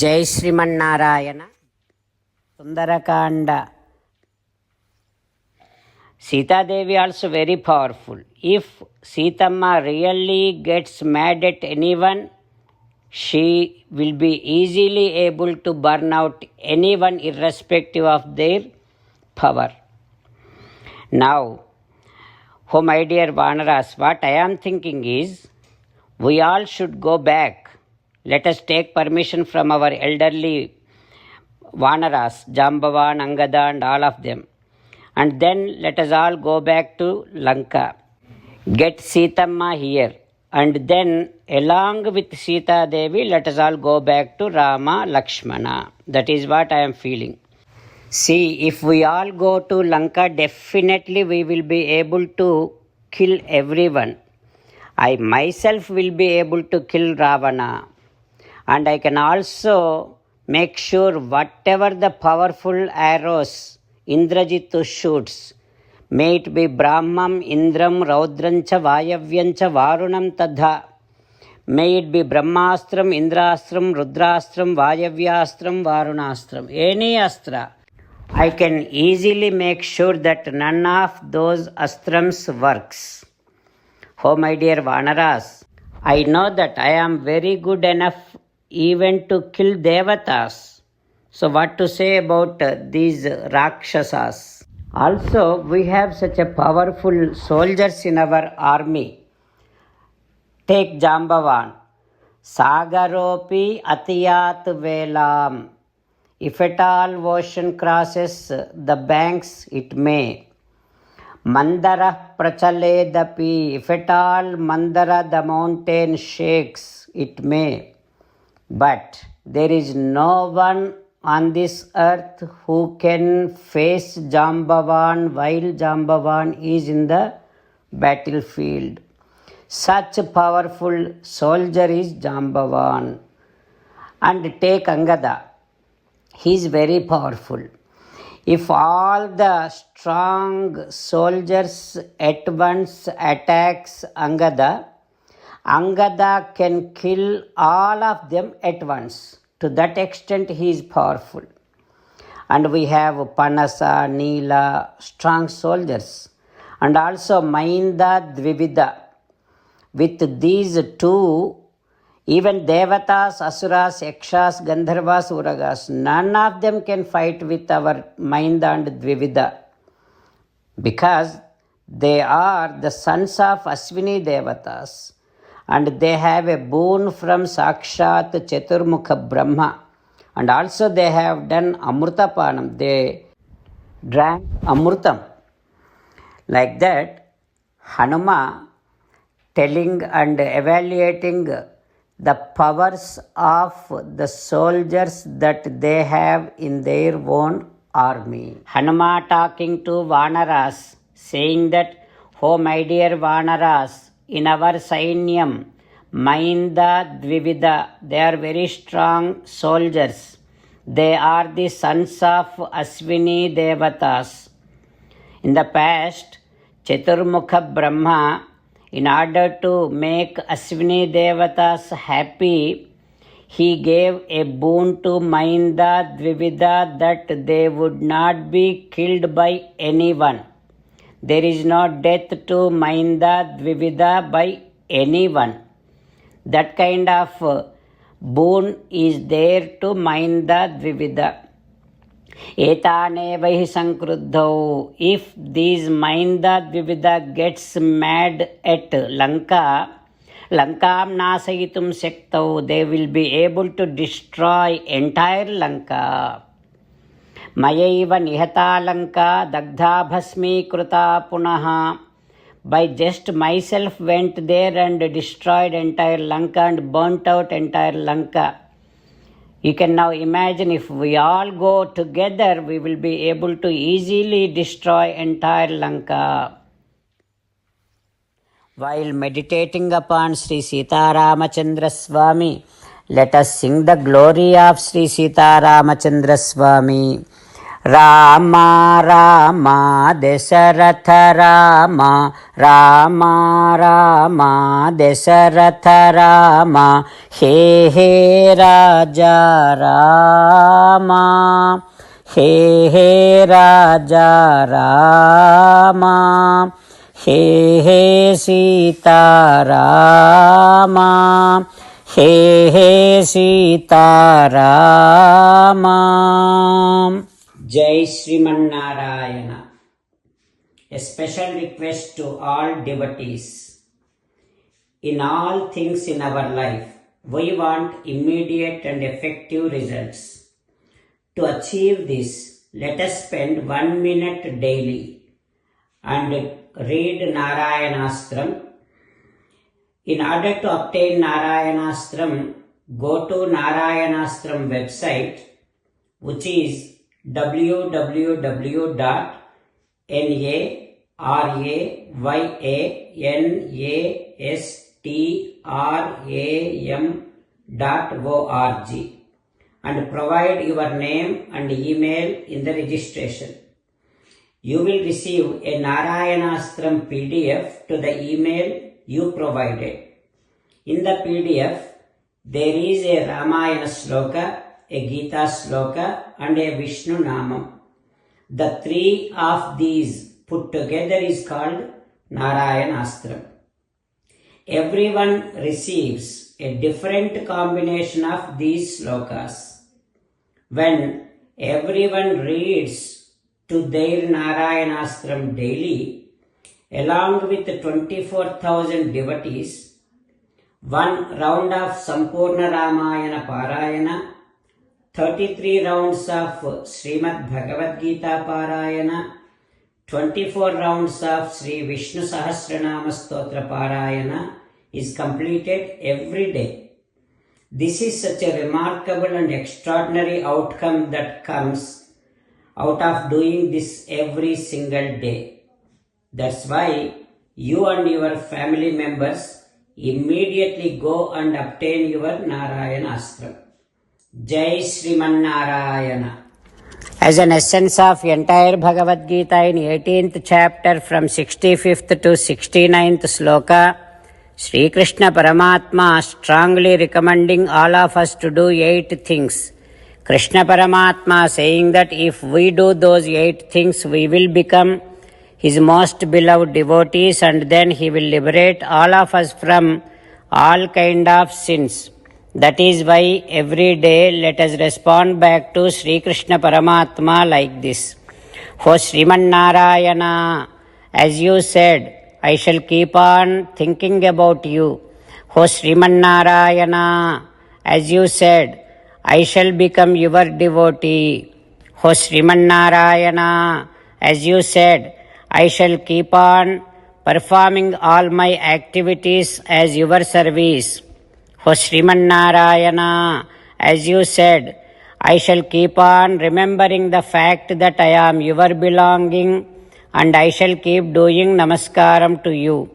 జై Srimannarayana. Sundarakanda. Sitadevi also very powerful. If Sitama really gets mad at anyone, she will be easily able to burn out anyone irrespective of their power. Now, oh my dear Vanaras, what I am thinking is, we all should go back. Let us take permission from our elderly Vanaras, Jambavan, Angada and all of them. And then let us all go back to Lanka. Get Sitamma here. And then along with Sita Devi, let us all go back to Rama, Lakshmana. That is what I am feeling. See, if we all go to Lanka, definitely we will be able to kill everyone. I myself will be able to kill Ravana. And I can also make sure whatever the powerful arrows Indrajitu shoots, may it be Brahmam, Indram, Raudrancha, Vayavyancha, Varunam Tadha. May it be Brahmastram, Indrastram, Rudrastram, Vayavyastram, Varunastram. Any astra. I can easily make sure that none of those astrams works. Oh my dear Vanaras, I know that I am very good enough even to kill Devatas. So what to say about these Rakshasas? Also, we have such a powerful soldiers in our army. Take Jambavan. Sagaropi atiyat velam. If at all ocean crosses the banks, it may. Mandara prachaledapi. If at all Mandara the mountain shakes, it may. But there is no one on this earth who can face Jambavan while Jambavan is in the battlefield. Such a powerful soldier is Jambavan. And take Angada. He is very powerful. If all the strong soldiers at once attacks Angada, Angada can kill all of them at once. To that extent he is powerful. And we have Panasa, Neela, strong soldiers. And also Mainda, Dvivida. With these two, even Devatas, Asuras, Yakshas, Gandharvas, Uragas, none of them can fight with our Mainda and Dvivida. Because they are the sons of Aswini Devatas. And they have a boon from Sakshat Chaturmukha Brahma. And also they have done Amrutapanam. They drank Amrutam. Like that, Hanuma telling and evaluating the powers of the soldiers that they have in their own army. Hanuma talking to Vanaras, saying that, oh my dear Vanaras, in our Sainyam, Mainda, Dvivida, they are very strong soldiers. They are the sons of Aswini Devatas. In the past, Chaturmukha Brahma, in order to make Aswini Devatas happy, he gave a boon to Mainda, Dvivida that they would not be killed by anyone. There is no death to Mainda, Dvivida by anyone. That kind of boon is there to Mainda, Dvivida. Etane vahi sankruddhau. If these Mainda, Dvivida gets mad at Lanka, Lankam nasayitum sektau, they will be able to destroy entire Lanka. Mayaiva nihata Lanka dagdha bhasmi kruta punaha. By just myself went there and destroyed entire Lanka and burnt out entire Lanka. You can now imagine if we all go together, we will be able to easily destroy entire Lanka. While meditating upon Sri Sita Ramachandra Swami, let us sing the glory of Sri Sita Ramachandra Swami. Rama Rama Dasharatha Rama Rama Rama Dasharatha Rama హే హే రాజా రామ హే హే రాజా రామ హే హే సీతారామ హే హే సీతారామ. జై Srimannarayana. A special request to all devotees. In all things in our life, we want immediate and effective results. To achieve this, let us spend 1 minute daily and read Narayanastram. In order to obtain Narayanastram, go to Narayanastram website, which is www.narayanastram.org and provide your name and email in the registration. You will receive a Narayanastram PDF to the email you provided. In the PDF, there is a Ramayana Sloka, a Gita Sloka and a Vishnu Namam. The three of these put together is called Narayanastram. Everyone receives a different combination of these slokas. When everyone reads to their Narayanastram daily, along with 24,000 devotees, one round of Sampurna Ramayana Parayana, 33 rounds of Srimad Bhagavad Gita Parayana, 24 rounds of Sri Vishnu Sahasranama Stotra Parayana is completed every day. This is such a remarkable and extraordinary outcome that comes out of doing this every single day. That's why you and your family members immediately go and obtain your Narayanastram. Jai Srimannarayana. As an essence of entire Bhagavad Gita in 18th chapter from 65th to 69th sloka, Sri Krishna Paramatma strongly recommending all of us to do 8 things. Krishna Paramatma saying that if we do those 8 things, we will become His most beloved devotees and then He will liberate all of us from all kind of sins. That is why every day let us respond back to Sri Krishna Paramatma like this. O Srimannarayana, as you said, I shall keep on thinking about you. O Srimannarayana, as you said, I shall become your devotee. O Srimannarayana, as you said, I shall keep on performing all my activities as your service. O Srimannarayana, as you said, I shall keep on remembering the fact that I am your belonging and I shall keep doing namaskaram to you.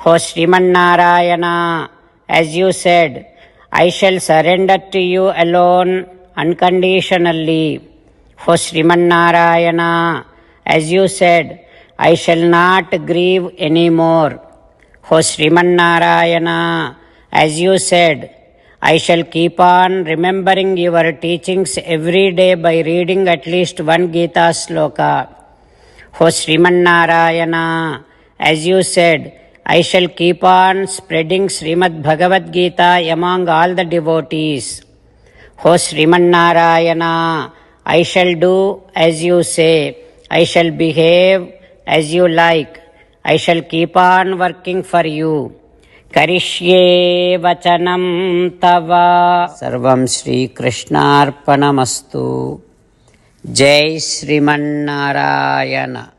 O Srimannarayana, as you said, I shall surrender to you alone unconditionally. O Srimannarayana, as you said, I shall not grieve anymore. O Srimannarayana, as you said, I shall keep on remembering your teachings every day by reading at least 1 Gita sloka. O Srimannarayana, as you said, I shall keep on spreading Srimad Bhagavad Gita among all the devotees. O Srimannarayana, I shall do as you say. I shall behave as you like. I shall keep on working for you. Karishye vachanam tava. Sarvam Shri Krishnarpanamastu. Jai Srimannarayana.